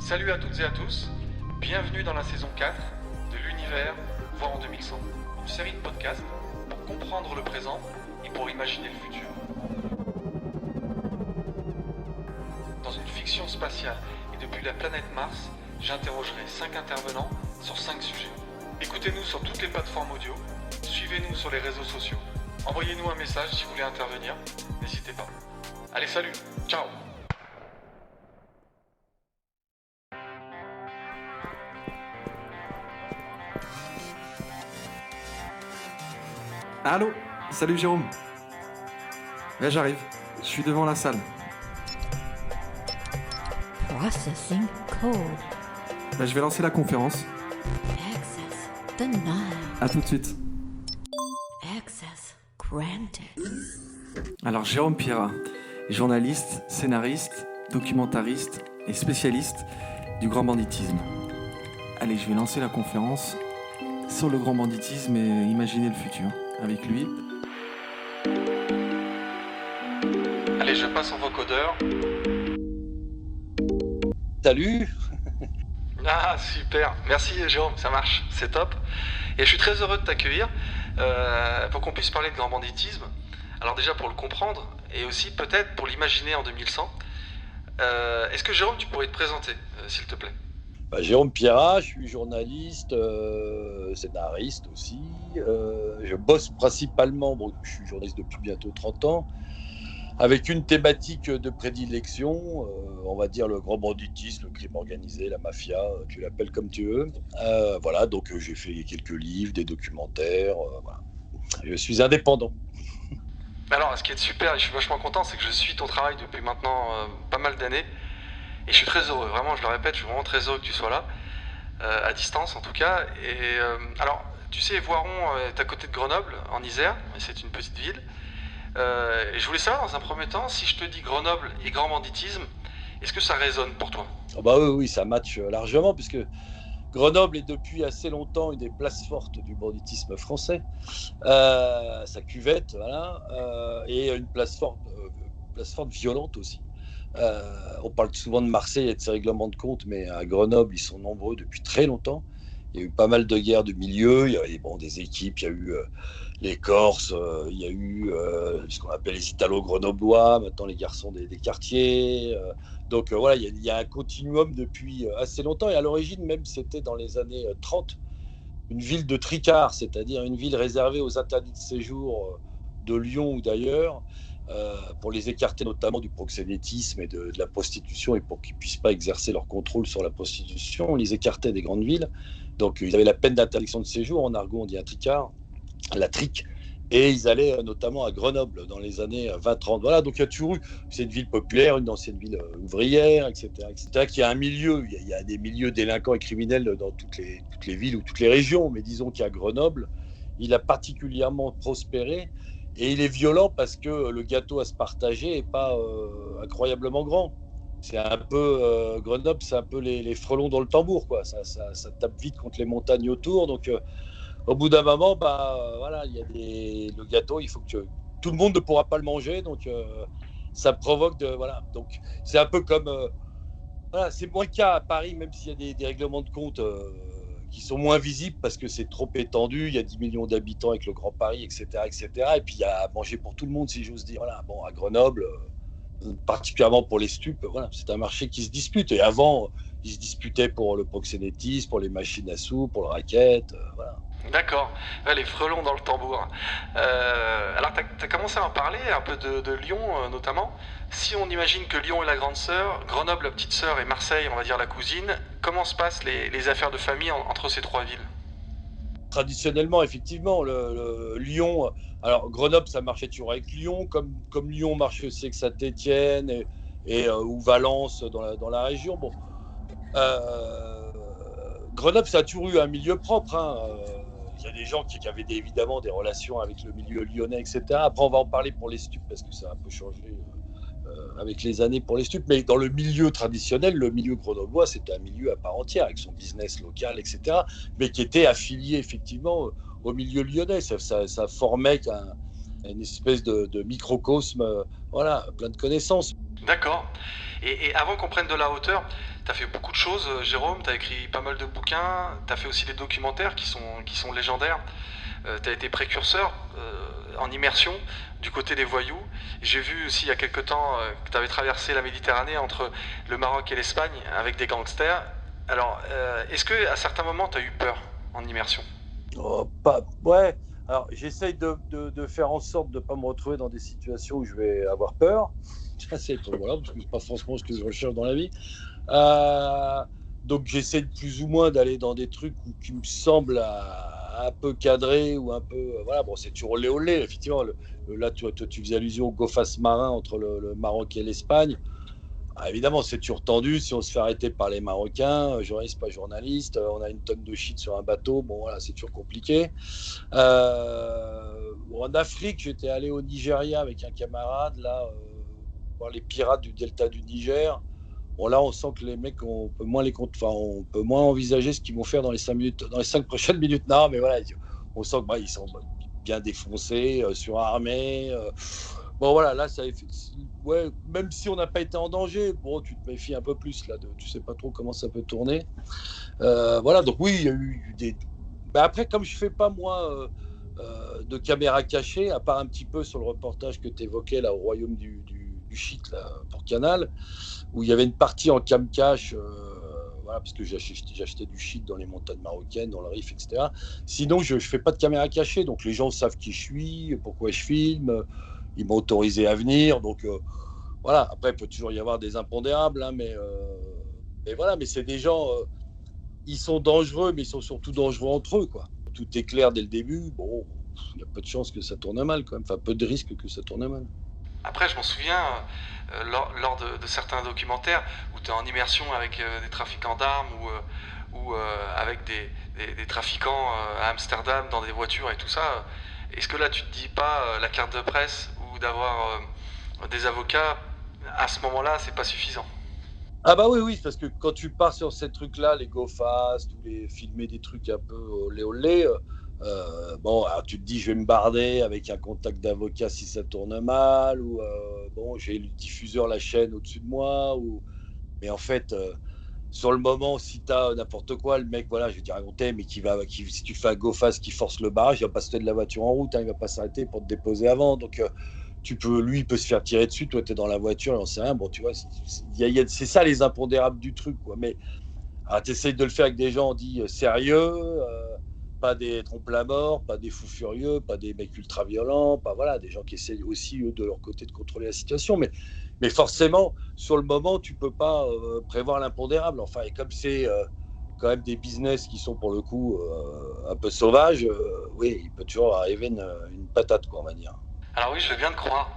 Salut à toutes et à tous, bienvenue dans la saison 4 de l'univers Voir en 2100, une série de podcasts pour comprendre le présent et pour imaginer le futur. Dans une fiction spatiale et depuis la planète Mars, j'interrogerai 5 intervenants sur 5 sujets. Écoutez-nous sur toutes les plateformes audio, suivez-nous sur les réseaux sociaux, envoyez-nous un message si vous voulez intervenir, n'hésitez pas. Allez, salut, ciao. Allô, salut Jérôme. Là j'arrive, je suis devant la salle. Processing code. Là, je vais lancer la conférence. Access denied. À tout de suite. Access granted. Alors Jérôme Pierrat, journaliste, scénariste, documentariste et spécialiste du grand banditisme. Allez, je vais lancer la conférence sur le grand banditisme et imaginer le futur. Avec lui. Allez, je passe en vocodeur. Salut. Ah, super. Merci Jérôme, ça marche, c'est top. Et je suis très heureux de t'accueillir pour qu'on puisse parler de grand banditisme. Alors déjà pour le comprendre et aussi peut-être pour l'imaginer en 2100. Est-ce que Jérôme, tu pourrais te présenter, s'il te plaît ? Jérôme Pierrat, je suis journaliste, scénariste aussi. Je bosse principalement, je suis journaliste depuis bientôt 30 ans, avec une thématique de prédilection, on va dire le grand banditisme, le crime organisé, la mafia, tu l'appelles comme tu veux. Voilà, donc j'ai fait quelques livres, des documentaires, voilà. Je suis indépendant. Alors, ce qui est super et je suis vachement content, c'est que je suis ton travail depuis maintenant pas mal d'années. Et je suis très heureux, vraiment, je le répète, je suis vraiment très heureux que tu sois là, à distance en tout cas. Et alors, tu sais, Voiron est à côté de Grenoble, en Isère, et c'est une petite ville. Et je voulais savoir, dans un premier temps, si je te dis Grenoble et grand banditisme, est-ce que ça résonne pour toi ? Oui, ça match largement, puisque Grenoble est depuis assez longtemps une des places fortes du banditisme français. Sa cuvette, voilà, et une place forte violente aussi. On parle souvent de Marseille et de ses règlements de compte, mais à Grenoble, ils sont nombreux depuis très longtemps. Il y a eu pas mal de guerres de milieu, il y a eu des équipes, il y a eu les Corses, il y a eu ce qu'on appelle les Italo-Grenoblois, maintenant les garçons des quartiers. Voilà, il y a un continuum depuis assez longtemps, et à l'origine même, c'était dans les années 30, une ville de tricard, c'est-à-dire une ville réservée aux interdits de séjour de Lyon ou d'ailleurs, pour les écarter notamment du proxénétisme et de la prostitution, et pour qu'ils ne puissent pas exercer leur contrôle sur la prostitution. On les écartait des grandes villes. Donc ils avaient la peine d'interdiction de séjour, en argot on dit un tricard, la trique, et ils allaient notamment à Grenoble dans les années 20-30. Voilà, donc il y a toujours eu, c'est une ville populaire, une ancienne ville ouvrière, etc. Qu'il y a un milieu, il y a des milieux délinquants et criminels dans toutes les villes ou toutes les régions, mais disons qu'à Grenoble, il a particulièrement prospéré. Et il est violent parce que le gâteau à se partager n'est pas incroyablement grand. C'est un peu Grenoble, c'est un peu les frelons dans le tambour, quoi. Ça tape vite contre les montagnes autour. Donc, au bout d'un moment, voilà, il y a le gâteau, il faut que tout le monde ne pourra pas le manger. Donc, ça provoque voilà. Donc, c'est un peu comme voilà, c'est moins le cas à Paris, même s'il y a des règlements de compte qui sont moins visibles parce que c'est trop étendu. Il y a 10 millions d'habitants avec le Grand Paris, etc., etc. Et puis, il y a à manger pour tout le monde, si j'ose dire. Voilà, à Grenoble, particulièrement pour les stupes, voilà, c'est un marché qui se dispute. Et avant, ils se disputaient pour le proxénétisme, pour les machines à sous, pour le racket, voilà. D'accord, ouais, les frelons dans le tambour. Alors, tu as commencé à en parler, un peu de Lyon notamment. Si on imagine que Lyon est la grande sœur, Grenoble la petite sœur et Marseille, on va dire la cousine, comment se passent les affaires de famille entre ces trois villes ? Traditionnellement, effectivement, Lyon, alors Grenoble, ça marchait toujours avec Lyon, comme Lyon marchait aussi avec Saint-Étienne ou Valence dans la région. Grenoble, ça a toujours eu un milieu propre, hein. Il y a des gens qui avaient évidemment des relations avec le milieu lyonnais, etc. Après, on va en parler pour les stupes, parce que ça a un peu changé avec les années pour les stupes. Mais dans le milieu traditionnel, le milieu grenoblois, c'était un milieu à part entière, avec son business local, etc. Mais qui était affilié effectivement au milieu lyonnais. Ça formait une espèce de microcosme, voilà, plein de connaissances. D'accord. Et avant qu'on prenne de la hauteur, tu as fait beaucoup de choses, Jérôme. Tu as écrit pas mal de bouquins. Tu as fait aussi des documentaires qui sont légendaires. Tu as été précurseur en immersion du côté des voyous. J'ai vu aussi il y a quelque temps que tu avais traversé la Méditerranée entre le Maroc et l'Espagne avec des gangsters. Alors, est-ce que à certains moments tu as eu peur en immersion? Oh, ouais. Alors, j'essaye de faire en sorte de ne pas me retrouver dans des situations où je vais avoir peur. Voilà, parce que c'est pas forcément ce que je recherche dans la vie. Euh, donc, j'essaie de plus ou moins d'aller dans des trucs qui me semblent un peu cadrés ou un peu. Voilà, bon, c'est toujours olé olé, effectivement. Là, tu faisais allusion au go-face marin entre le Maroc et l'Espagne. Ah, évidemment, c'est toujours tendu. Si on se fait arrêter par les Marocains, journaliste, pas journaliste, on a une tonne de shit sur un bateau. Bon, voilà, c'est toujours compliqué. En Afrique, j'étais allé au Nigeria avec un camarade, là, voir les pirates du delta du Niger. Bon, là, on sent que les mecs, on peut moins on peut moins envisager ce qu'ils vont faire dans les 5 minutes, dans les 5 prochaines minutes. Non, mais voilà, on sent que ils sont bien défoncés, surarmés. Bon, voilà, là, ouais, même si on n'a pas été en danger, bon, tu te méfies un peu plus là. Tu sais pas trop comment ça peut tourner. Voilà, donc oui, il y a eu des. Bah, après, comme je fais pas moi de caméra cachée, à part un petit peu sur le reportage que tu évoquais là au royaume du shit là, pour Canal, où il y avait une partie en cam cache, voilà, parce que j'achetais du shit dans les montagnes marocaines, dans le Rif, etc. Sinon, je fais pas de caméra cachée, donc les gens savent qui je suis, pourquoi je filme, ils m'ont autorisé à venir, donc voilà. Après, il peut toujours y avoir des impondérables, hein, mais voilà, mais c'est des gens, ils sont dangereux, mais ils sont surtout dangereux entre eux, quoi. Tout est clair dès le début, bon, il y a peu de chances que ça tourne mal, quand même, enfin, peu de risques que ça tourne mal. Après, je m'en souviens, lors de certains documentaires où tu es en immersion avec des trafiquants d'armes ou avec des trafiquants à Amsterdam dans des voitures et tout ça. Est-ce que là, tu te dis pas la carte de presse ou d'avoir des avocats, à ce moment-là, c'est pas suffisant? Ah bah oui, oui, parce que quand tu pars sur ces trucs-là, les go fast ou les filmer des trucs un peu olé olé, bon, alors tu te dis je vais me barder avec un contact d'avocat si ça tourne mal, ou bon, j'ai le diffuseur, la chaîne au-dessus de moi, mais en fait, sur le moment, si t'as n'importe quoi, le mec, voilà, je vais te raconter, mais si tu fais un go fast qui force le barrage, il va pas se mettre de la voiture en route, hein, il va pas s'arrêter pour te déposer avant, donc lui, il peut se faire tirer dessus, toi, tu es dans la voiture, on sait rien. Bon, tu vois, c'est ça les impondérables du truc, quoi. Mais tu essayes de le faire avec des gens dits sérieux, pas des trompe-la-mort, pas des fous furieux, pas des mecs ultra violents, pas voilà, des gens qui essayent aussi, eux, de leur côté, de contrôler la situation. Mais forcément, sur le moment, tu peux pas prévoir l'impondérable. Enfin, et comme c'est quand même des business qui sont pour le coup un peu sauvages, oui, il peut toujours arriver une patate, quoi, on va dire. Alors oui, je veux bien te croire.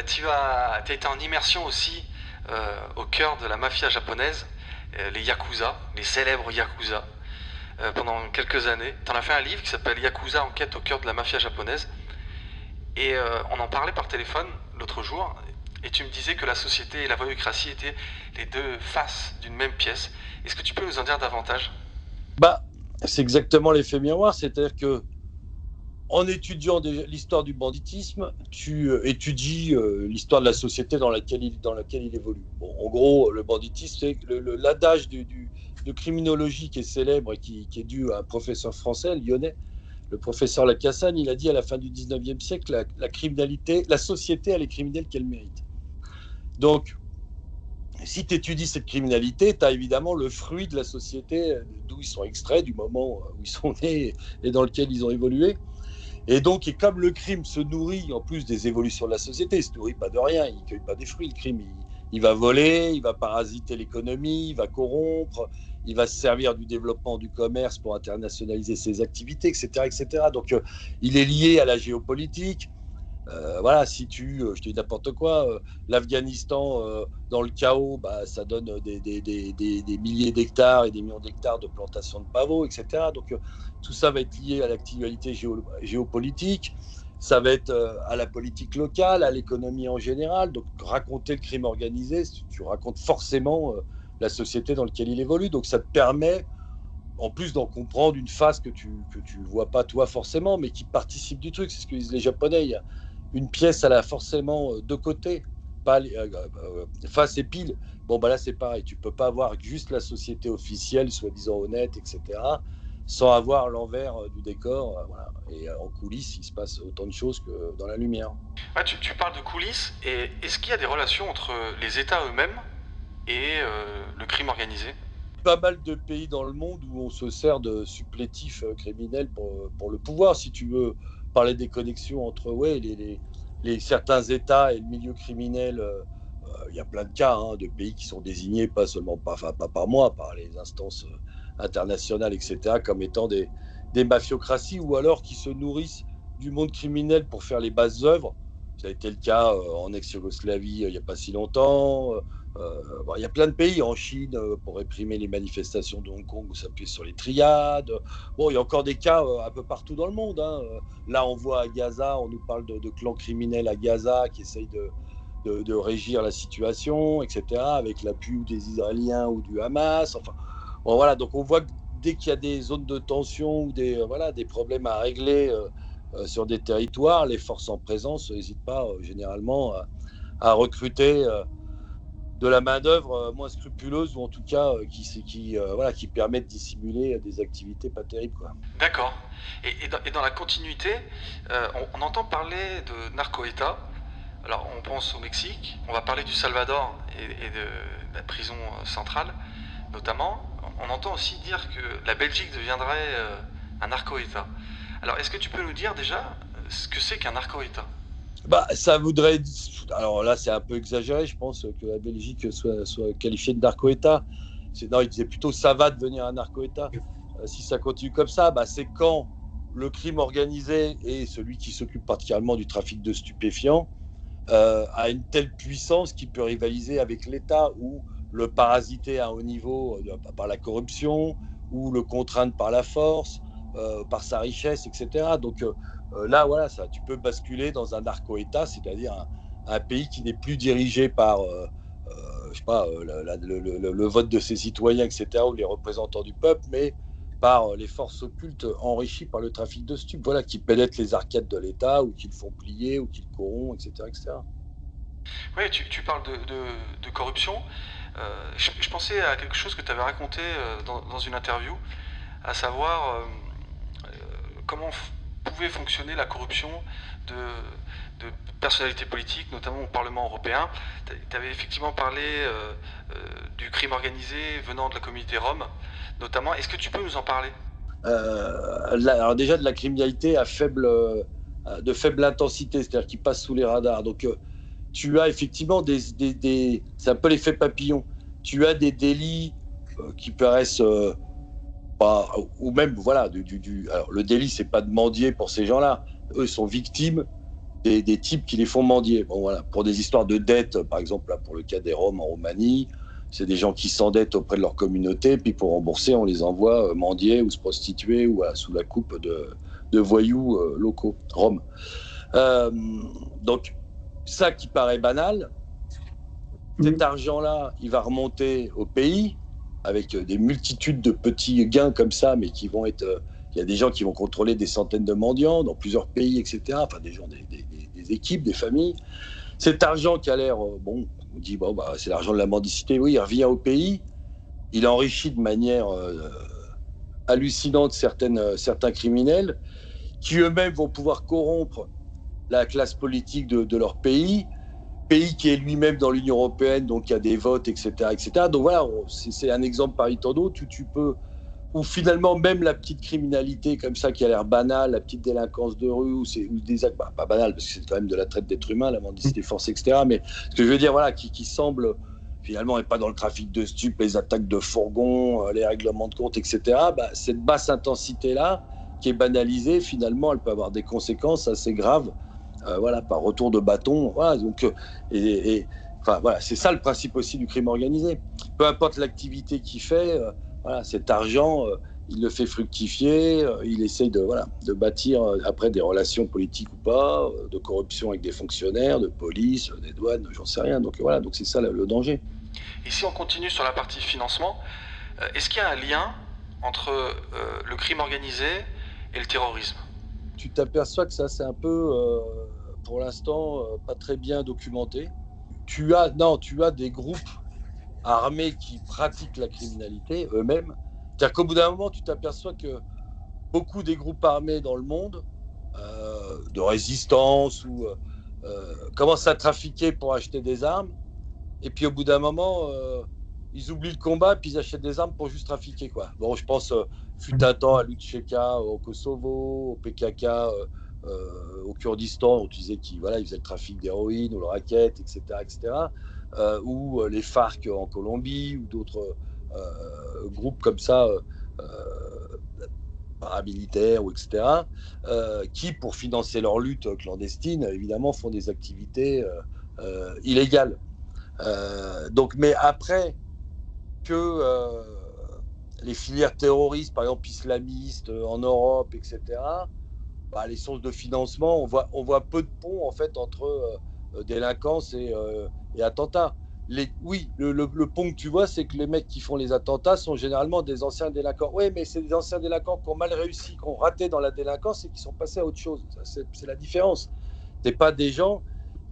Tu as été en immersion aussi au cœur de la mafia japonaise, les Yakuza, les célèbres Yakuza, pendant quelques années. Tu en as fait un livre qui s'appelle Yakuza, enquête au cœur de la mafia japonaise. Et on en parlait par téléphone l'autre jour, et tu me disais que la société et la voyoucratie étaient les deux faces d'une même pièce. Est-ce que tu peux nous en dire davantage? Bah, c'est exactement l'effet miroir, c'est-à-dire que en étudiant l'histoire du banditisme, tu étudies l'histoire de la société dans laquelle il évolue. Bon, en gros, le banditisme, c'est l'adage de criminologie qui est célèbre et qui est dû à un professeur français, lyonnais, le professeur Lacassagne. Il a dit à la fin du 19e siècle, la criminalité, la société a les criminels qu'elle mérite. Donc, si tu étudies cette criminalité, tu as évidemment le fruit de la société d'où ils sont extraits, du moment où ils sont nés et dans lequel ils ont évolué. Et donc, et comme le crime se nourrit en plus des évolutions de la société, il ne se nourrit pas de rien, il ne cueille pas des fruits, le crime. Il va voler, il va parasiter l'économie, il va corrompre, il va se servir du développement du commerce pour internationaliser ses activités, etc. etc. Donc, il est lié à la géopolitique. Voilà, si je te dis n'importe quoi, l'Afghanistan, dans le chaos, bah, ça donne des milliers d'hectares et des millions d'hectares de plantations de pavots, etc. Donc, tout ça va être lié à l'actualité géopolitique, ça va être à la politique locale, à l'économie en général. Donc, raconter le crime organisé, tu racontes forcément la société dans laquelle il évolue. Donc, ça te permet, en plus d'en comprendre une face que tu vois pas toi forcément, mais qui participe du truc. C'est ce que disent les Japonais. une pièce, elle a forcément deux côtés, pas face et pile. Bon, bah là, c'est pareil. Tu peux pas avoir juste la société officielle, soi-disant honnête, etc., sans avoir l'envers du décor. Voilà. Et en coulisses, il se passe autant de choses que dans la lumière. Ouais, tu parles de coulisses, et est-ce qu'il y a des relations entre les États eux-mêmes et le crime organisé? Pas mal de pays dans le monde où on se sert de supplétifs criminels pour le pouvoir. Si tu veux parler des connexions entre certains États et le milieu criminel, il y a plein de cas de pays qui sont désignés pas seulement pas par moi, par les instances internationales, etc., comme étant des mafiocraties, ou alors qui se nourrissent du monde criminel pour faire les bases œuvres. Ça a été le cas en ex-Yougoslavie il n'y a pas si longtemps. Bon, il y a plein de pays en Chine pour réprimer les manifestations de Hong Kong où s'appuyer sur les triades. Bon, il y a encore des cas un peu partout dans le monde. Là, on voit à Gaza, on nous parle de clans criminels à Gaza qui essayent de régir la situation, etc., avec l'appui des Israéliens ou du Hamas. Enfin, bon, voilà, donc on voit que dès qu'il y a des zones de tension ou des problèmes à régler sur des territoires, les forces en présence n'hésitent pas généralement à recruter de la main-d'œuvre moins scrupuleuse, ou en tout cas qui permet de dissimuler des activités pas terribles, quoi. D'accord. Et dans la continuité, on entend parler de narco-État. Alors, on pense au Mexique, on va parler du Salvador et de la prison centrale, notamment. On entend aussi dire que la Belgique deviendrait un narco-État. Alors, est-ce que tu peux nous dire déjà ce que c'est qu'un narco-État? Bah, ça voudrait. Alors là, c'est un peu exagéré, je pense, que la Belgique soit qualifiée de narco-État. Non, il disait plutôt ça va devenir un narco-État. Si ça continue comme ça, bah, c'est quand le crime organisé et celui qui s'occupe particulièrement du trafic de stupéfiants a une telle puissance qu'il peut rivaliser avec l'État, ou le parasiter à un haut niveau par la corruption, ou le contraindre par la force, par sa richesse, etc. Donc là, voilà, tu peux basculer dans un narco-État, c'est-à-dire un pays qui n'est plus dirigé par je sais pas, le vote de ses citoyens, etc., ou les représentants du peuple, mais par les forces occultes enrichies par le trafic de stupes, voilà, qui pénètrent les arcades de l'État, ou qui le font plier, ou qui le corrompent, etc., etc. Oui, tu parles de corruption. Je pensais à quelque chose que tu avais raconté dans une interview, à savoir comment pouvait fonctionner la corruption de personnalités politiques, notamment au Parlement européen. Tu avais effectivement parlé du crime organisé venant de la communauté rome, notamment. Est-ce que tu peux nous en parler? Alors déjà, de la criminalité de faible intensité, c'est-à-dire qui passe sous les radars. Donc tu as effectivement c'est un peu l'effet papillon. Tu as des délits qui paraissent pas, ou même voilà, alors le délit, c'est pas de mendier pour ces gens-là. Eux sont victimes des types qui les font mendier. Bon, voilà, pour des histoires de dettes, par exemple, là, pour le cas des Roms en Roumanie, c'est des gens qui s'endettent auprès de leur communauté, puis pour rembourser, on les envoie mendier ou se prostituer, ou sous la coupe de voyous locaux, Roms. Donc, ça qui paraît banal, cet argent-là, il va remonter au pays avec des multitudes de petits gains comme ça, mais qui vont être... Il y a des gens qui vont contrôler des centaines de mendiants dans plusieurs pays, etc. Enfin, des gens, des équipes, des familles. Cet argent qui a l'air... on dit, c'est l'argent de la mendicité. Oui, il revient au pays. Il enrichit de manière hallucinante certains criminels qui eux-mêmes vont pouvoir corrompre la classe politique de leur pays qui est lui-même dans l'Union européenne, donc il y a des votes, etc., etc. Donc voilà, c'est un exemple parmi tant d'autres où finalement même la petite criminalité comme ça qui a l'air banale, la petite délinquance de rue, ou des actes, pas banal parce que c'est quand même de la traite d'êtres humains, la mendicité forcée, etc. Mais ce que je veux dire, voilà, qui semble finalement n'est pas dans le trafic de stupes, les attaques de fourgons, les règlements de compte, etc. Cette basse intensité-là, qui est banalisée, finalement, elle peut avoir des conséquences assez graves. Voilà, par retour de bâton. Voilà, donc, enfin, voilà, c'est ça le principe aussi du crime organisé. Peu importe l'activité qu'il fait, voilà, cet argent, il le fait fructifier, il essaye de bâtir après des relations politiques ou pas, de corruption avec des fonctionnaires, de police, des douanes, j'en sais rien. Donc voilà, donc c'est ça le danger. Et si on continue sur la partie financement, est-ce qu'il y a un lien entre le crime organisé et le terrorisme? Tu t'aperçois que ça, c'est un peu pour l'instant, pas très bien documenté. Tu as des groupes armés qui pratiquent la criminalité eux-mêmes. C'est-à-dire qu'au bout d'un moment, tu t'aperçois que beaucoup des groupes armés dans le monde, de résistance, ou commencent à trafiquer pour acheter des armes. Et puis au bout d'un moment, ils oublient le combat, puis ils achètent des armes pour juste trafiquer, quoi. Bon, je pense, fut un temps à l'Utcheka, au Kosovo, au PKK, au Kurdistan, où tu disais qu'ils ils faisaient le trafic d'héroïne ou le racket, etc., etc. Ou les FARC en Colombie, ou d'autres groupes comme ça, paramilitaires, ou etc., qui, pour financer leur lutte clandestine, évidemment, font des activités illégales. Donc, mais après que les filières terroristes, par exemple islamistes en Europe, etc., les sources de financement, on voit peu de ponts en fait entre délinquance et attentats. Le pont que tu vois, c'est que les mecs qui font les attentats sont généralement des anciens délinquants. Oui, mais c'est des anciens délinquants qui ont mal réussi, qui ont raté dans la délinquance et qui sont passés à autre chose. C'est la différence. C'est pas des gens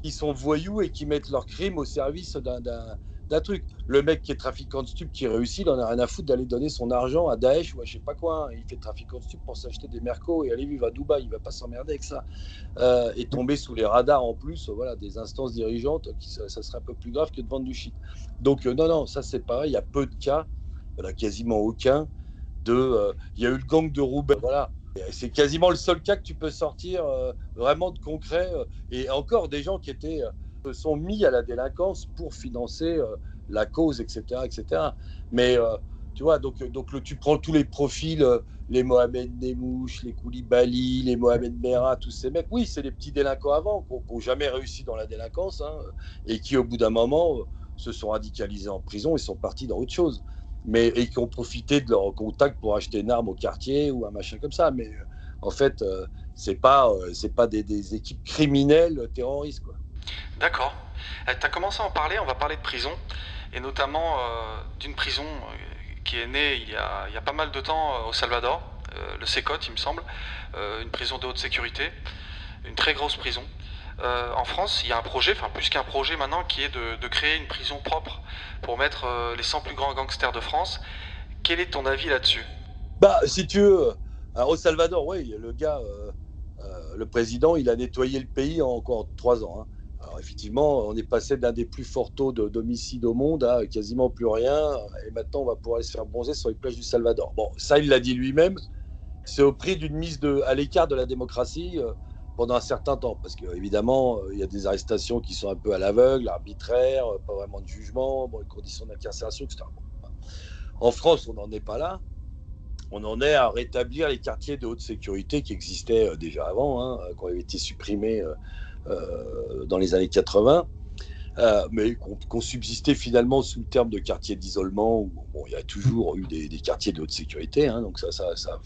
qui sont voyous et qui mettent leur crime au service d'un truc. Le mec qui est trafiquant de stupes, qui réussit, il en a rien à foutre d'aller donner son argent à Daesh ou à je sais pas quoi. Il fait trafiquant de stupes pour s'acheter des mercos et aller vivre à Dubaï. Il va pas s'emmerder avec ça. Et tomber sous les radars en plus, des instances dirigeantes, ça serait un peu plus grave que de vendre du shit. Donc non, ça c'est pareil. Il y a peu de cas, il n'y en a quasiment aucun. Il y a eu le gang de Roubaix, voilà. C'est quasiment le seul cas que tu peux sortir vraiment de concret. Et encore des gens qui se sont mis à la délinquance pour financer la cause, etc., etc. Mais tu vois, donc tu prends tous les profils, les Mohamed Nemouche, les Koulibaly, les Mohamed Merah, tous ces mecs. Oui, c'est des petits délinquants avant, qui n'ont jamais réussi dans la délinquance, et qui, au bout d'un moment, se sont radicalisés en prison et sont partis dans autre chose. Et qui ont profité de leur contact pour acheter une arme au quartier ou un machin comme ça. Mais en fait, c'est pas des équipes criminelles terroristes, quoi. D'accord. Tu as commencé à en parler, on va parler de prison, et notamment d'une prison qui est née il y a pas mal de temps au Salvador, le Secot, il me semble, une prison de haute sécurité, une très grosse prison. En France, il y a un projet, enfin plus qu'un projet maintenant, qui est de créer une prison propre pour mettre les 100 plus grands gangsters de France. Quel est ton avis là-dessus ? Si tu veux, au Salvador, oui, le gars, le président, il a nettoyé le pays en encore 3 ans. Alors effectivement, on est passé d'un des plus forts taux d'homicide au monde à quasiment plus rien, et maintenant on va pouvoir aller se faire bronzer sur les plages du Salvador. Bon, ça il l'a dit lui-même, c'est au prix d'une mise à l'écart de la démocratie pendant un certain temps, parce qu'évidemment, il y a des arrestations qui sont un peu à l'aveugle, arbitraires, pas vraiment de jugement, les conditions d'incarcération, etc. En France, on n'en est pas là. On en est à rétablir les quartiers de haute sécurité qui existaient déjà avant, qui avaient été supprimés dans les années 80, mais qu'on subsistait finalement sous le terme de quartier d'isolement, où il y a toujours eu des quartiers de haute sécurité, donc ça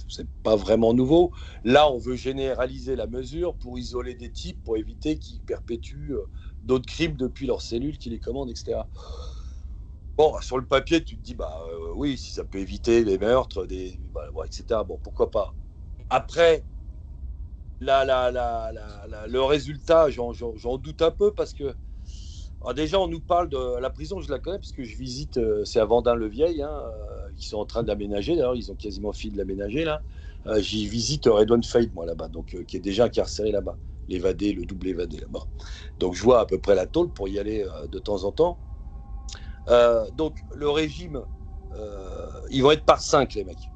c'est pas vraiment nouveau. Là, on veut généraliser la mesure pour isoler des types, pour éviter qu'ils perpétuent d'autres crimes depuis leurs cellules qui les commandent, etc. Bon, sur le papier, tu te dis, oui, si ça peut éviter les meurtres, etc., bon, pourquoi pas. Après, le résultat, j'en doute un peu, parce que déjà, on nous parle de la prison, je la connais, parce que je visite, c'est à Vendin-le-Vieil, qui sont en train d'aménager, d'ailleurs, ils ont quasiment fini de l'aménager, là. J'y visite Redouane Faïd, moi, là-bas, donc, qui est déjà incarcéré là-bas, l'évadé, le double évadé, là-bas. Donc, je vois à peu près la tôle pour y aller de temps en temps. Donc le régime, ils vont être par 5, les mecs.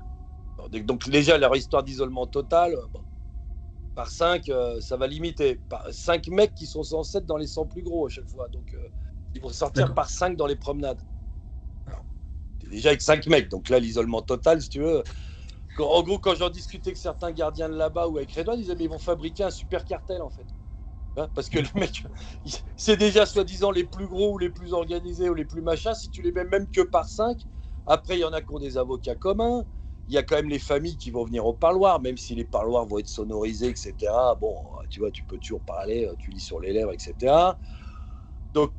Donc déjà leur histoire d'isolement total, par 5, ça va limiter. 5 mecs qui sont censés être dans les 100 plus gros à chaque fois. Donc ils vont sortir par 5 dans les promenades. T'es déjà avec 5 mecs. Donc là l'isolement total, si tu veux. En gros, quand j'en discutais avec certains gardiens de là-bas ou avec Redouane, ils disaient mais ils vont fabriquer un super cartel en fait. Parce que les mecs, c'est déjà soi-disant les plus gros ou les plus organisés ou les plus machins. Si tu les mets même que par 5, après il y en a qui ont des avocats communs. Il y a quand même les familles qui vont venir au parloir, même si les parloirs vont être sonorisés, etc. Bon, tu vois, tu peux toujours parler, tu lis sur les lèvres, etc. Donc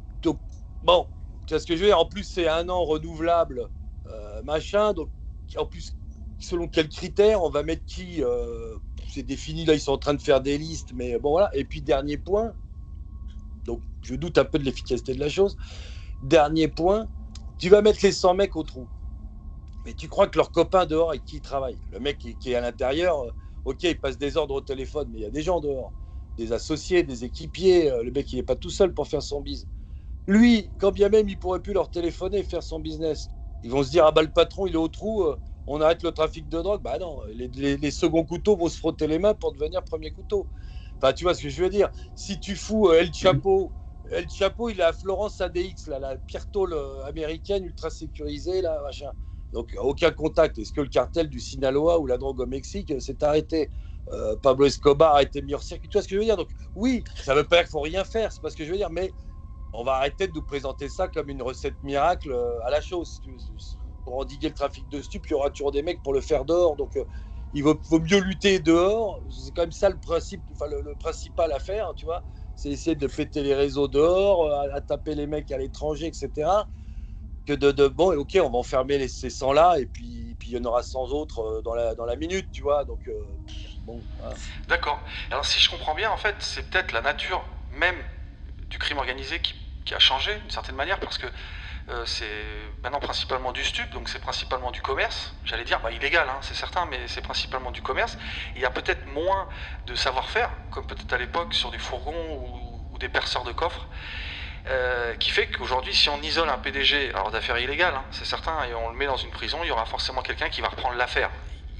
bon, tu vois ce que je veux dire. En plus, c'est 1 an renouvelable, machin. Donc en plus, selon quels critères on va mettre qui c'est défini, là, ils sont en train de faire des listes, mais bon, voilà. Et puis, dernier point, donc je doute un peu de l'efficacité de la chose. Dernier point, tu vas mettre les 100 mecs au trou. Mais tu crois que leurs copains dehors avec qui ils travaillent, le mec qui est à l'intérieur, ok, il passe des ordres au téléphone, mais il y a des gens dehors, des associés, des équipiers, le mec il n'est pas tout seul pour faire son bise. Lui, quand bien même il pourrait plus leur téléphoner et faire son business, ils vont se dire, ah bah le patron il est au trou, on arrête le trafic de drogue. Bah non, les seconds couteaux vont se frotter les mains pour devenir premier couteau. Enfin, tu vois ce que je veux dire. Si tu fous El Chapo, il est à Florence ADX, là, la pire tôle américaine ultra sécurisée, là, machin. Donc aucun contact. Est-ce que le cartel du Sinaloa ou la drogue au Mexique s'est arrêté? Pablo Escobar a été mis hors circuit. Tu vois ce que je veux dire? Donc oui, ça ne veut pas dire qu'il faut rien faire, c'est pas ce que je veux dire, mais on va arrêter de nous présenter ça comme une recette miracle à la chose. Pour endiguer le trafic de stupes, il y aura toujours des mecs pour le faire dehors. Donc il vaut mieux lutter dehors. C'est quand même ça le principe, enfin le principal à faire, tu vois. C'est essayer de péter les réseaux dehors, à taper les mecs à l'étranger, etc. Que bon, ok, on va enfermer ces 100 là, et puis il y en aura 100 autres dans la minute, tu vois. Donc bon. Voilà. D'accord. Alors si je comprends bien, en fait, c'est peut-être la nature même du crime organisé qui a changé d'une certaine manière, parce que c'est maintenant principalement du stup, donc c'est principalement du commerce, j'allais dire illégal, hein, c'est certain, mais c'est principalement du commerce. Il y a peut-être moins de savoir-faire, comme peut-être à l'époque sur des fourgons ou des perceurs de coffres, qui fait qu'aujourd'hui, si on isole un PDG, alors d'affaires illégales, hein, c'est certain, et on le met dans une prison, il y aura forcément quelqu'un qui va reprendre l'affaire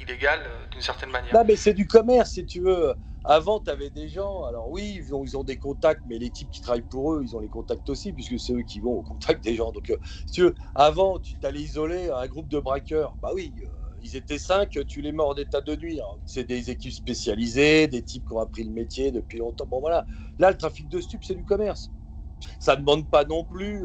illégale d'une certaine manière. Non, mais c'est du commerce, si tu veux. Avant, tu avais des gens, alors oui, ils ont des contacts, mais les types qui travaillent pour eux, ils ont les contacts aussi, puisque c'est eux qui vont au contact des gens. Donc, si tu veux, avant, tu t'allais isoler un groupe de braqueurs. Bah oui, ils étaient 5, tu les mets en état de nuire. C'est des équipes spécialisées, des types qui ont appris le métier depuis longtemps. Bon, voilà. Là, le trafic de stupes, c'est du commerce. Ça ne demande pas non plus,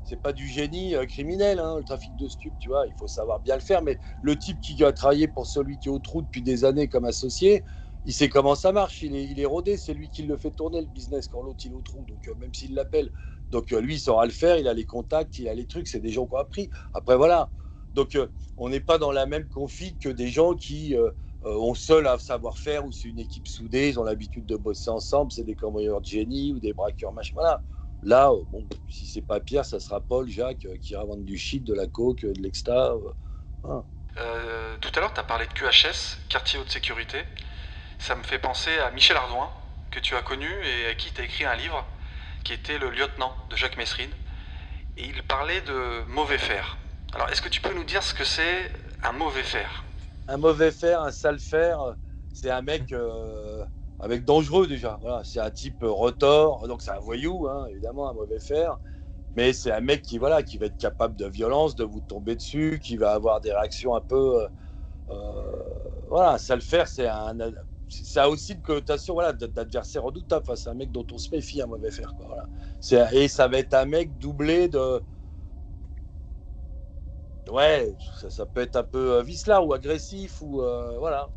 c'est pas du génie criminel, hein, le trafic de stupes, tu vois, il faut savoir bien le faire. Mais le type qui a travaillé pour celui qui est au trou depuis des années comme associé, il sait comment ça marche, il est rodé, c'est lui qui le fait tourner le business quand l'autre il est au trou, donc même s'il l'appelle. Donc lui, il saura le faire, il a les contacts, il a les trucs, c'est des gens qui ont appris. Après, voilà. Donc on n'est pas dans la même config que des gens qui ont seul à savoir-faire, ou c'est une équipe soudée, ils ont l'habitude de bosser ensemble, c'est des cambrioleurs de génie ou des braqueurs, machin, voilà. Là, bon, si c'est pas Pierre, ça sera Paul, Jacques, qui ira vendre du shit, de la coke, de l'exta. Voilà. Tout à l'heure, tu as parlé de QHS, quartier haute sécurité. Ça me fait penser à Michel Ardouin, que tu as connu et à qui tu as écrit un livre, qui était Le lieutenant de Jacques Messrine. Et il parlait de mauvais fer. Alors, est-ce que tu peux nous dire ce que c'est un mauvais fer? Un mauvais fer, un sale fer, c'est un mec avec dangereux déjà. Voilà, c'est un type retors, donc c'est un voyou, hein, évidemment, un mauvais fer. Mais c'est un mec qui va être capable de violence, de vous tomber dessus, qui va avoir des réactions un peu. Voilà, un sale fer, ça a aussi une connotation, voilà, d'adversaire redoutable. Enfin, c'est un mec dont on se méfie, un mauvais fer, quoi, voilà. Et ça va être un mec doublé de. Ouais, ça peut être un peu vicelard ou agressif, ou voilà.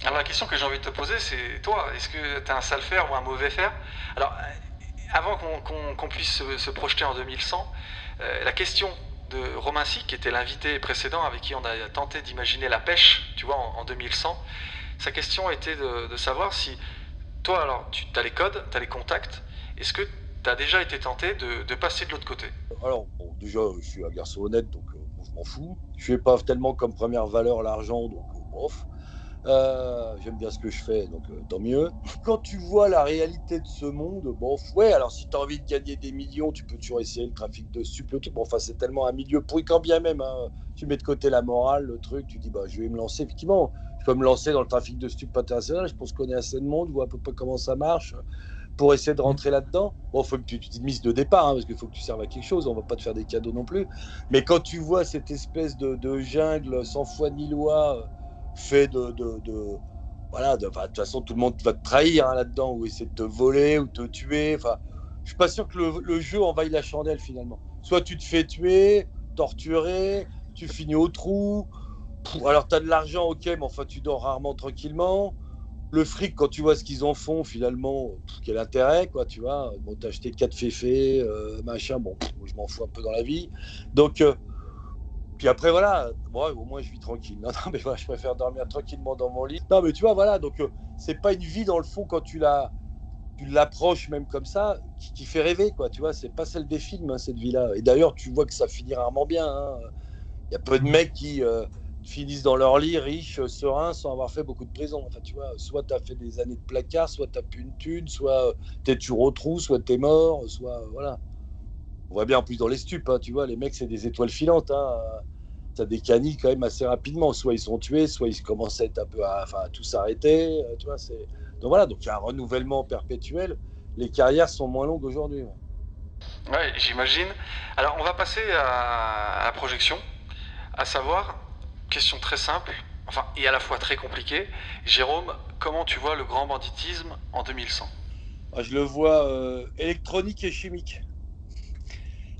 Alors la question que j'ai envie de te poser, c'est toi, est-ce que tu as un sale fer ou un mauvais fer? Alors, avant qu'on puisse se projeter en 2100, la question de Romain Sy, qui était l'invité précédent avec qui on a tenté d'imaginer la pêche, tu vois, en 2100, sa question était de savoir si toi, alors, tu as les codes, tu as les contacts, est-ce que tu as déjà été tenté de passer de l'autre côté? Alors, bon, déjà, je suis un garçon honnête, donc bon, je m'en fous. Je fais pas tellement comme première valeur l'argent, donc bof. J'aime bien ce que je fais, donc tant mieux. Quand tu vois la réalité de ce monde, bon, ouais, alors si tu as envie de gagner des millions, tu peux toujours essayer le trafic de stupes, le truc. Bon, enfin, c'est tellement un milieu pourri, quand bien même, hein, tu mets de côté la morale, le truc, tu dis, bah, je vais me lancer. Effectivement, je peux me lancer dans le trafic de stupes international, je pense qu'on est assez de monde, je vois à peu près comment ça marche, pour essayer de rentrer là-dedans. Bon, il faut que tu te mises de départ, hein, parce qu'il faut que tu serves à quelque chose, on va pas te faire des cadeaux non plus. Mais quand tu vois cette espèce de jungle sans foi ni loi, fait voilà, de toute façon tout le monde va te trahir, hein, là-dedans, ou essayer de te voler ou te tuer. Enfin, je suis pas sûr que le jeu envahit la chandelle finalement. Soit tu te fais tuer, torturer, tu finis au trou. Alors tu as de l'argent, ok, mais enfin tu dors rarement tranquillement. Le fric, quand tu vois ce qu'ils en font finalement, quel intérêt, quoi, tu vois. Bon, t'as acheté 4 féfés, machin, bon, moi, je m'en fous un peu dans la vie. Donc puis après, voilà, bon, au moins je vis tranquille. Non, non, mais voilà, je préfère dormir tranquillement dans mon lit. Non, mais tu vois, voilà, donc c'est pas une vie dans le fond quand tu l'approches même comme ça, qui fait rêver, quoi. Tu vois, c'est pas celle des films, hein, cette vie-là. Et d'ailleurs, tu vois que ça finit rarement bien, hein. Il y a peu de mecs qui finissent dans leur lit, riches, sereins, sans avoir fait beaucoup de prison. Enfin, tu vois, soit tu as fait des années de placard, soit tu n'as plus une thune, soit tu retrous, soit tu es mort, soit. Voilà. On voit bien en plus dans les stupes, hein, tu vois, les mecs, c'est des étoiles filantes. Hein. Ça décanille quand même assez rapidement. Soit ils sont tués, soit ils commencent à être un peu à tout s'arrêter. Tu vois, c'est. Donc voilà, donc il y a un renouvellement perpétuel. Les carrières sont moins longues aujourd'hui. Ouais, j'imagine. Alors, on va passer à la projection, à savoir, question très simple, enfin, et à la fois très compliquée. Jérôme, comment tu vois le grand banditisme en 2100? Je le vois électronique et chimique.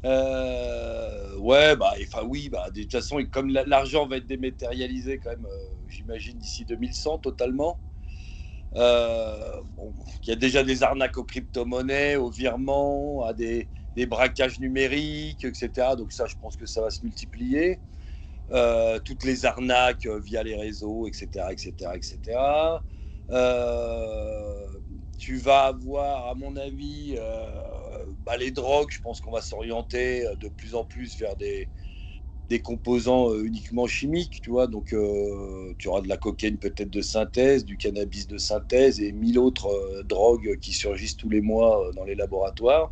Ouais, bah, enfin oui, bah, de toute façon, comme l'argent va être dématérialisé quand même, j'imagine d'ici 2100 totalement. Bon, il y a déjà des arnaques aux crypto-monnaies, aux virements, à des braquages numériques, etc. Donc ça, je pense que ça va se multiplier. Toutes les arnaques via les réseaux, etc., etc., etc. Tu vas avoir, à mon avis, les drogues. Je pense qu'on va s'orienter de plus en plus vers des composants uniquement chimiques, tu vois. Donc, tu auras de la cocaïne peut-être de synthèse, du cannabis de synthèse et 1000 autres drogues qui surgissent tous les mois dans les laboratoires.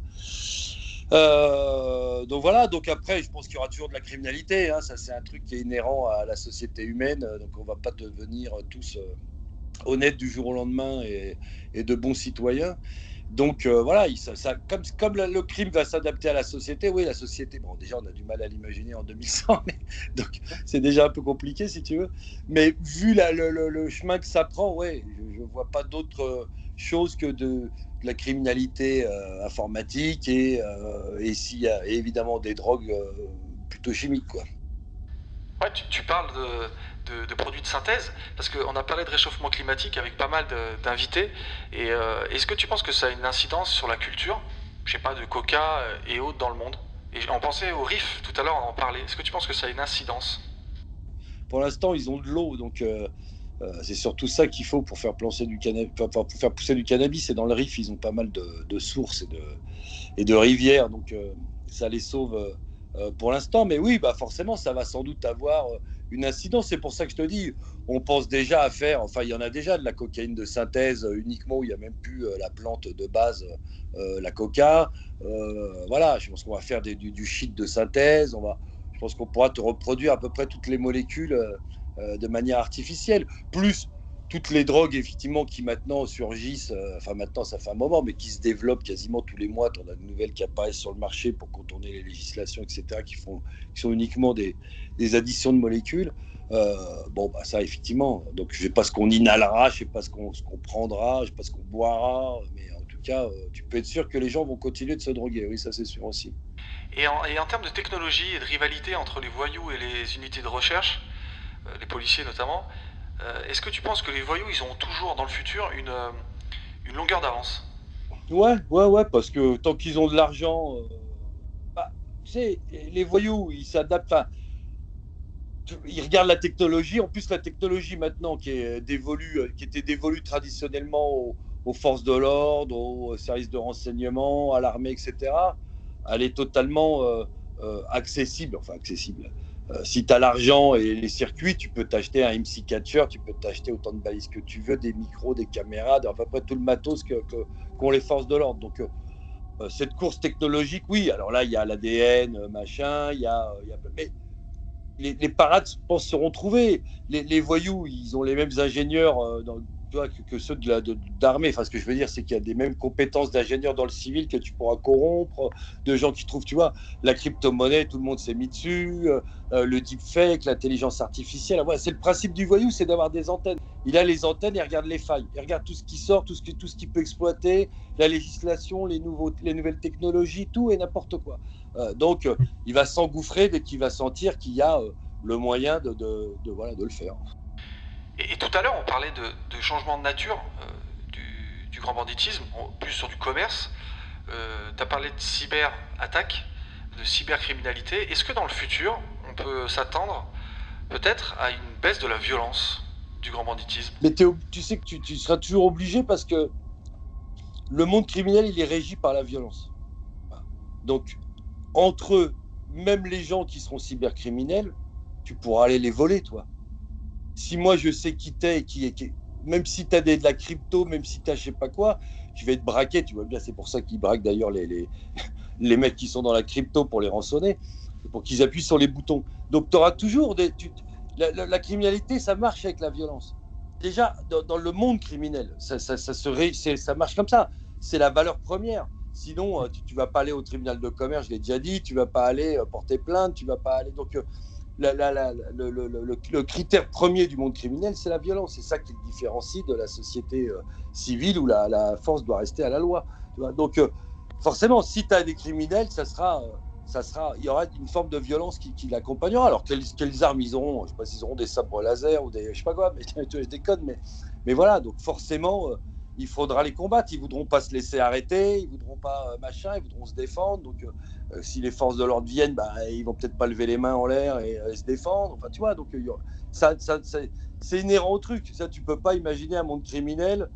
Donc voilà, donc après, je pense qu'il y aura toujours de la criminalité, hein. Ça, c'est un truc qui est inhérent à la société humaine. Donc on ne va pas devenir tous honnêtes du jour au lendemain et de bons citoyens. Donc voilà, comme le crime va s'adapter à la société, oui, la société, bon, déjà, on a du mal à l'imaginer en 2100, donc c'est déjà un peu compliqué, si tu veux. Mais vu le chemin que ça prend, ouais, je ne vois pas d'autre chose que de la criminalité informatique et s'il y a évidemment des drogues plutôt chimiques, quoi. Ouais, tu parles de produits de synthèse, parce qu'on a parlé de réchauffement climatique avec pas mal d'invités, et est-ce que tu penses que ça a une incidence sur la culture, je sais pas, de coca et autres dans le monde? Et on pensait au riff tout à l'heure, on en parlait. Est-ce que tu penses que ça a une incidence? Pour l'instant, ils ont de l'eau, donc c'est surtout ça qu'il faut pour faire pousser du cannabis. Et dans le Rif, ils ont pas mal de sources et de rivières, donc ça les sauve pour l'instant. Mais oui, bah forcément, ça va sans doute avoir une incidence. C'est pour ça que je te dis, on pense déjà à faire, enfin, il y en a déjà de la cocaïne de synthèse uniquement, où il n'y a même plus la plante de base, la coca. Voilà, je pense qu'on va faire du shit de synthèse. Je pense qu'on pourra te reproduire à peu près toutes les molécules de manière artificielle. Plus toutes les drogues, effectivement, qui maintenant surgissent, enfin maintenant ça fait un moment, mais qui se développent quasiment tous les mois. On a de nouvelles qui apparaissent sur le marché pour contourner les législations, etc., qui sont uniquement des additions de molécules. Bon, bah ça, effectivement. Donc, je ne sais pas ce qu'on inhalera, je ne sais pas ce qu'on prendra, je ne sais pas ce qu'on boira, mais en tout cas, tu peux être sûr que les gens vont continuer de se droguer. Oui, ça, c'est sûr aussi. Et en termes de technologie et de rivalité entre les voyous et les unités de recherche, les policiers notamment, est-ce que tu penses que les voyous, ils ont toujours dans le futur une longueur d'avance? Ouais, parce que tant qu'ils ont de l'argent, bah, tu sais, les voyous, ils s'adaptent. Enfin, ils regardent la technologie. En plus, la technologie maintenant qui était dévolue traditionnellement aux forces de l'ordre, aux services de renseignement, à l'armée, etc., elle est totalement accessible. Enfin, accessible. Si tu as l'argent et les circuits, tu peux t'acheter un MC Catcher, tu peux t'acheter autant de balises que tu veux, des micros, des caméras, à peu près tout le matos qu'ont les forces de l'ordre. Donc, cette course technologique, oui. Alors là, il y a l'ADN, machin, mais les parades, je pense, seront trouvées. Les voyous, ils ont les mêmes ingénieurs tu vois, que ceux d'armée. Enfin, ce que je veux dire, c'est qu'il y a des mêmes compétences d'ingénieurs dans le civil que tu pourras corrompre, de gens qui trouvent, tu vois, la crypto-monnaie, tout le monde s'est mis dessus, le deepfake, l'intelligence artificielle. Voilà, c'est le principe du voyou, c'est d'avoir des antennes. Il a les antennes et il regarde les failles. Il regarde tout ce qui sort, tout ce qu'il peut exploiter, la législation, les nouvelles technologies, tout et n'importe quoi. Donc, il va s'engouffrer dès qu'il va sentir qu'il y a le moyen voilà, de le faire. Et tout à l'heure, on parlait de changement de nature du grand banditisme, plus sur du commerce. Tu as parlé de cyber-attaque, de cybercriminalité. Est-ce que dans le futur, on peut s'attendre peut-être à une baisse de la violence du grand banditisme. Mais tu sais que tu seras toujours obligé parce que le monde criminel, il est régi par la violence. Donc, entre eux, même les gens qui seront cybercriminels, tu pourras aller les voler, toi. Si moi, je sais qui t'es, même si tu as de la crypto, même si tu as je sais pas quoi, je vais te braquer, tu vois bien. C'est pour ça qu'ils braquent d'ailleurs les mecs qui sont dans la crypto pour les rançonner, pour qu'ils appuient sur les boutons. Donc, tu auras toujours la criminalité, ça marche avec la violence. Déjà, dans le monde criminel, ça marche comme ça. C'est la valeur première. Sinon, tu ne vas pas aller au tribunal de commerce, je l'ai déjà dit, tu ne vas pas aller porter plainte, tu ne vas pas aller. Donc, le critère premier du monde criminel, c'est la violence. C'est ça qui le différencie de la société civile où la force doit rester à la loi. Tu vois. Donc, forcément, si tu as des criminels, il y aura une forme de violence qui l'accompagnera. Alors, quelles armes ils auront? Je ne sais pas s'ils auront des sabres laser ou des, je ne sais pas quoi, mais je déconne. Mais voilà, donc forcément, il faudra les combattre. Ils ne voudront pas se laisser arrêter, ils ne voudront pas ils voudront se défendre. Donc, si les forces de l'ordre viennent, ils ne vont peut-être pas lever les mains en l'air et se défendre. Enfin, tu vois, donc c'est inhérent au truc. Ça, tu ne peux pas imaginer un monde criminel.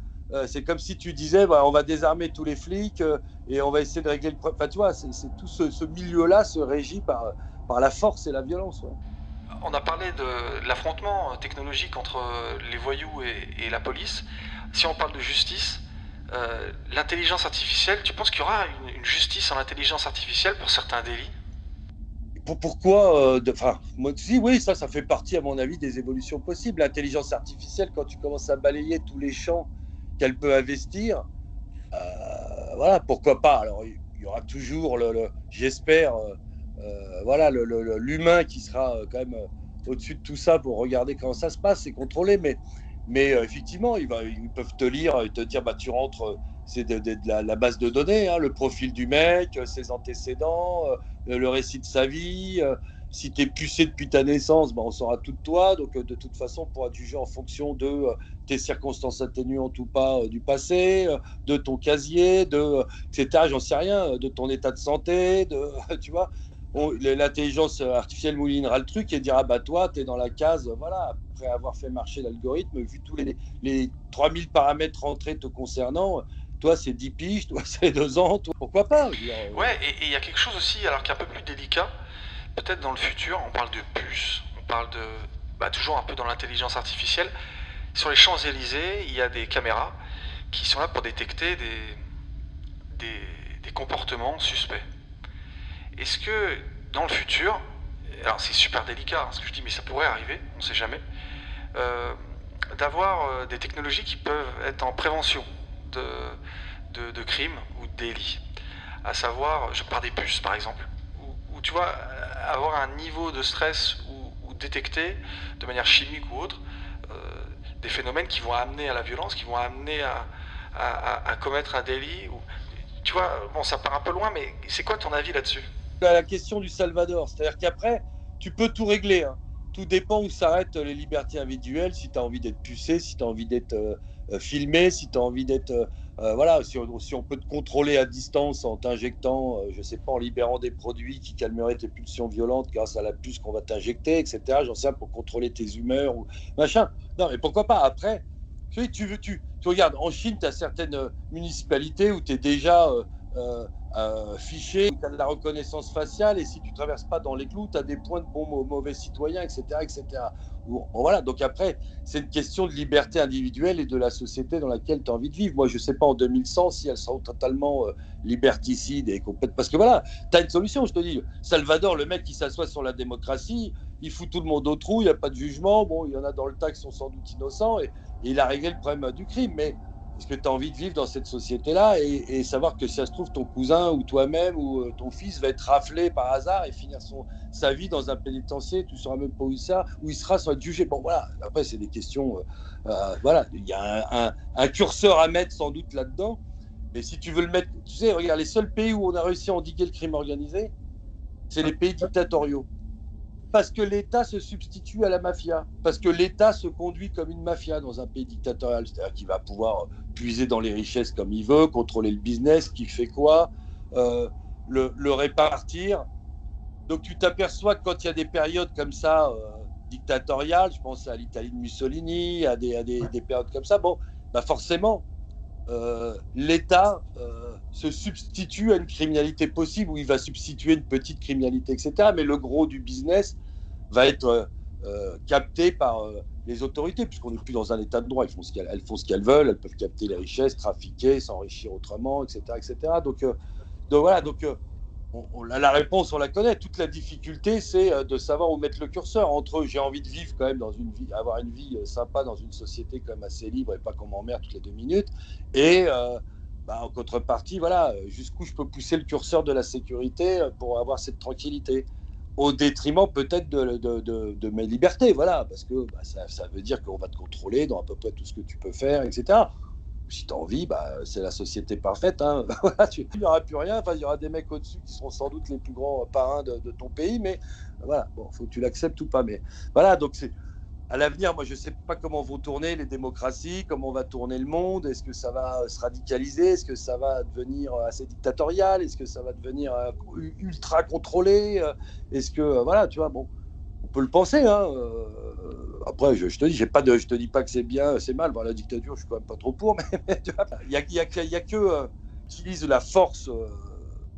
C'est comme si tu disais, on va désarmer tous les flics et on va essayer de régler le problème. Enfin, tu vois, c'est tout ce milieu-là se régit par la force et la violence. Ouais. On a parlé de l'affrontement technologique entre les voyous et la police. Si on parle de justice, l'intelligence artificielle, tu penses qu'il y aura une justice en intelligence artificielle pour certains délits? Pourquoi moi, si, oui, ça fait partie, à mon avis, des évolutions possibles. L'intelligence artificielle, quand tu commences à balayer tous les champs qu'elle peut investir, voilà, pourquoi pas. Alors, il y aura toujours, j'espère, l'humain qui sera quand même au-dessus de tout ça pour regarder comment ça se passe et contrôler. Mais effectivement, ils peuvent te lire et te dire, tu rentres, c'est de la base de données, hein, le profil du mec, ses antécédents, le récit de sa vie. Si tu es pucé depuis ta naissance, on saura tout de toi. Donc, de toute façon, on pourra te juger en fonction de tes circonstances atténuantes ou pas du passé, de ton casier, etc. J'en sais rien, de ton état de santé, tu vois. L'intelligence artificielle moulinera le truc et dira, toi, tu es dans la case, voilà, après avoir fait marcher l'algorithme, vu tous les 3000 paramètres rentrés te concernant, toi, c'est 10 piges, toi, c'est 2 ans, toi, pourquoi pas Ouais, et il y a quelque chose aussi, alors qui est un peu plus délicat, peut-être dans le futur, on parle de puces, on parle de, toujours un peu dans l'intelligence artificielle. Sur les Champs-Élysées, il y a des caméras qui sont là pour détecter des comportements suspects. Est-ce que dans le futur, alors c'est super délicat ce que je dis, mais ça pourrait arriver, on ne sait jamais, d'avoir des technologies qui peuvent être en prévention de crimes ou de délits, à savoir, je parle des puces par exemple, où tu vois, avoir un niveau de stress ou détecter de manière chimique ou autre des phénomènes qui vont amener à la violence, qui vont amener à commettre un délit. Tu vois, ça part un peu loin, mais c'est quoi ton avis là-dessus? La question du Salvador, c'est-à-dire qu'après, tu peux tout régler. Hein. Tout dépend où s'arrêtent les libertés individuelles, si tu as envie d'être pucé, si tu as envie d'être filmé, si tu as envie d'être... si on peut te contrôler à distance en t'injectant, je sais pas, en libérant des produits qui calmeraient tes pulsions violentes grâce à la puce qu'on va t'injecter, etc. J'en sais rien, pour contrôler tes humeurs ou machin. Non, mais pourquoi pas? Après, tu regardes, en Chine, tu as certaines municipalités où tu es déjà... fiché, tu as de la reconnaissance faciale et si tu ne traverses pas dans les clous, tu as des points de bons mauvais citoyens, etc. etc. Voilà, donc après, c'est une question de liberté individuelle et de la société dans laquelle tu as envie de vivre. Moi, je ne sais pas en 2100 si elles seront totalement liberticides et complètes. Parce que voilà, tu as une solution, je te dis. Salvador, le mec qui s'assoit sur la démocratie, il fout tout le monde au trou, il n'y a pas de jugement. Bon, il y en a dans le tas qui sont sans doute innocents et il a réglé le problème du crime. Mais est-ce que tu as envie de vivre dans cette société-là et savoir que si ça se trouve, ton cousin ou toi-même ou ton fils va être raflé par hasard et finir sa vie dans un pénitencier, tu ne sauras même pas où il sera sans être jugé. Bon, voilà. Après, c'est des questions. Voilà. Il y a un curseur à mettre sans doute là-dedans. Mais si tu veux le mettre. Tu sais, regarde, les seuls pays où on a réussi à endiguer le crime organisé, c'est les pays dictatoriaux. Parce que l'État se substitue à la mafia, parce que l'État se conduit comme une mafia dans un pays dictatorial, c'est-à-dire qu'il va pouvoir puiser dans les richesses comme il veut, contrôler le business, qui fait quoi, le répartir. Donc tu t'aperçois que quand il y a des périodes comme ça, dictatoriales, je pense à l'Italie de Mussolini, à des périodes comme ça, bon, bah forcément, l'État se substitue à une criminalité possible, où il va substituer une petite criminalité, etc. Mais le gros du business va être capté par les autorités, puisqu'on n'est plus dans un état de droit. Elles font ce qu'elles veulent, elles peuvent capter les richesses, trafiquer, s'enrichir autrement, etc. etc. Donc voilà, la réponse, on la connaît. Toute la difficulté, c'est de savoir où mettre le curseur. Entre eux, j'ai envie de vivre quand même avoir une vie sympa dans une société quand même assez libre et pas qu'on m'emmerde toutes les 2 minutes. Et en contrepartie, voilà, jusqu'où je peux pousser le curseur de la sécurité pour avoir cette tranquillité, au détriment peut-être de mes libertés, voilà, parce que ça veut dire qu'on va te contrôler dans à peu près tout ce que tu peux faire, etc. Si tu as envie, c'est la société parfaite. Hein. Il n'y aura plus rien. Enfin, il y aura des mecs au-dessus qui seront sans doute les plus grands parrains de ton pays, mais voilà, bon, faut que tu l'acceptes ou pas. Mais voilà, donc à l'avenir, moi, je ne sais pas comment vont tourner les démocraties, comment va tourner le monde. Est-ce que ça va se radicaliser? Est-ce que ça va devenir assez dictatorial? Est-ce que ça va devenir ultra contrôlé? Est-ce que, voilà, tu vois, bon, on peut le penser, hein. Après, je te dis, je te dis pas que c'est bien, c'est mal. Bon, la dictature, je suis quand même pas trop pour, mais tu vois, il y a que utilise la force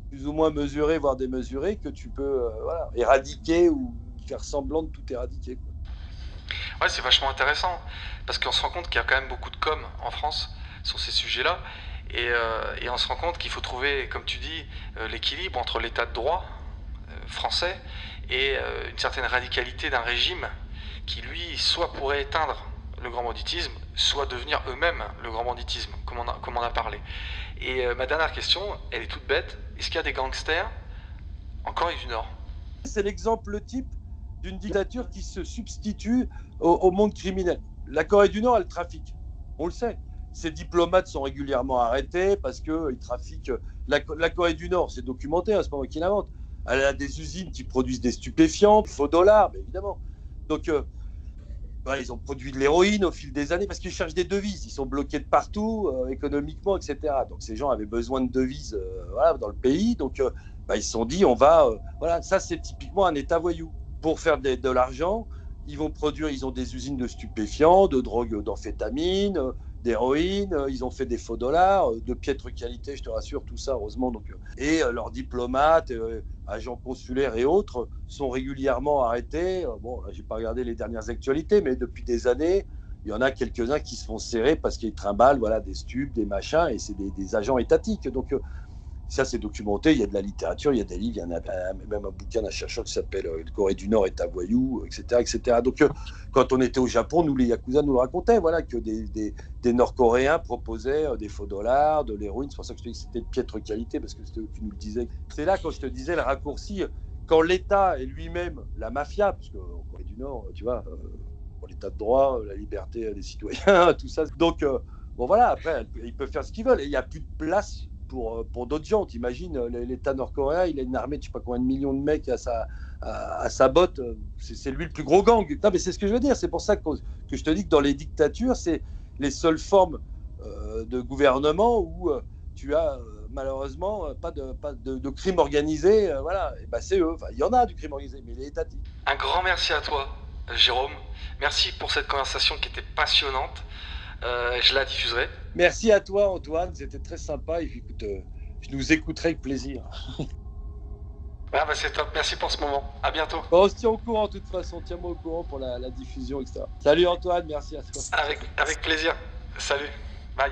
plus ou moins mesurée, voire démesurée, que tu peux voilà, éradiquer ou faire semblant de tout éradiquer, quoi. Ouais, c'est vachement intéressant, parce qu'on se rend compte qu'il y a quand même beaucoup de com en France sur ces sujets-là, et on se rend compte qu'il faut trouver, comme tu dis, l'équilibre entre l'état de droit français et une certaine radicalité d'un régime qui, lui, soit pourrait éteindre le grand banditisme, soit devenir eux-mêmes le grand banditisme, comme on a parlé. Et ma dernière question, elle est toute bête, est-ce qu'il y a des gangsters en Corée du Nord? C'est l'exemple type d'une dictature qui se substitue au monde criminel. La Corée du Nord, elle trafique, on le sait. Ses diplomates sont régulièrement arrêtés parce qu'ils trafiquent. La Corée du Nord, c'est documenté, hein, c'est pas moi qui l'invente. Elle a des usines qui produisent des stupéfiants, des faux dollars, mais évidemment. Donc, ils ont produit de l'héroïne au fil des années parce qu'ils cherchent des devises. Ils sont bloqués de partout, économiquement, etc. Donc, ces gens avaient besoin de devises voilà, dans le pays. Donc, ils se sont dit, on va. Voilà, ça, c'est typiquement un État voyou. Pour faire de l'argent, ils ont des usines de stupéfiants, de drogue, d'amphétamine, d'héroïne. Ils ont fait des faux dollars, de piètre qualité, je te rassure, tout ça, heureusement. Donc, et leurs diplomates, agents consulaires et autres sont régulièrement arrêtés. Bon, j'ai pas regardé les dernières actualités, mais depuis des années, il y en a quelques-uns qui se font serrer parce qu'ils trimballent, voilà, des stupes, des machins, et c'est des agents étatiques. Donc, ça, c'est documenté. Il y a de la littérature, il y a des livres, il y en a même un bouquin d'un chercheur qui s'appelle Corée du Nord est à voyou, etc., etc. Donc, quand on était au Japon, nous, les Yakuza nous le racontaient, voilà, que des Nord-Coréens proposaient des faux dollars, de l'héroïne. C'est pour ça que je te dis que c'était de piètre qualité, parce que c'était eux qui nous le disaient. C'est là, quand je te disais, le raccourci, quand l'État est lui-même la mafia, parce qu'en Corée du Nord, tu vois, pour l'état de droit, la liberté des citoyens, tout ça. Donc, bon, voilà, après, ils peuvent faire ce qu'ils veulent. Et il n'y a plus de place pour d'autres gens. T'imagines, l'État nord-coréen, il a une armée de je sais pas combien de millions de mecs à sa botte. C'est lui le plus gros gang. Non, mais c'est ce que je veux dire. C'est pour ça que je te dis que dans les dictatures, c'est les seules formes de gouvernement où tu as malheureusement pas de crime organisé. Voilà. Et c'est eux. Enfin, il y en a du crime organisé, mais il est étatique. Un grand merci à toi, Jérôme. Merci pour cette conversation qui était passionnante. Je la diffuserai. Merci à toi, Antoine, c'était très sympa. Et écoute, je nous écouterai avec plaisir. C'est top, merci pour ce moment. À bientôt. On se tient au courant, de toute façon. Tiens-moi au courant pour la diffusion, etc. Salut Antoine, merci à toi. Avec plaisir. Salut. Bye.